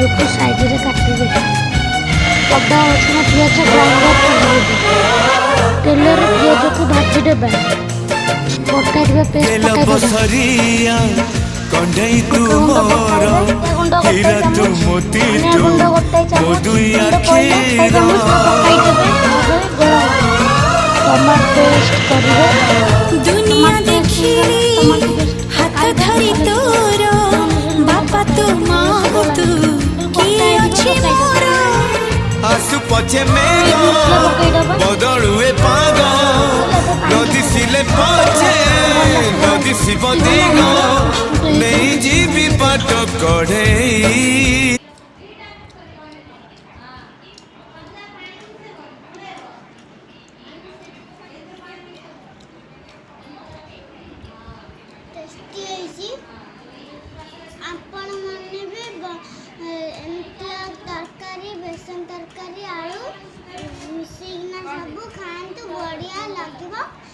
आलू को साइज रे काटी दे अदा रसुण पियाज ग्राइंडर कर तेल रे पियाज को भाजी देबा बटा पेस्ट बसरिया कंडई तू मोर हीरा तू मोती तू मधुई आखिर टमाटो पेस्ट करिवे दुनिया देखी हाथ धरी तोर बापा तू माँ तू किए अछि मोर आसु पछे मेघ बदलुए पाग नदी सिले पछे नदी शिव दिग नहीं जीवी पाट कढ़े आपण माने भी एमतिया तरकारी बेसन तरकारी आलू मिसिना सब खाएं तो बढ़िया लगे।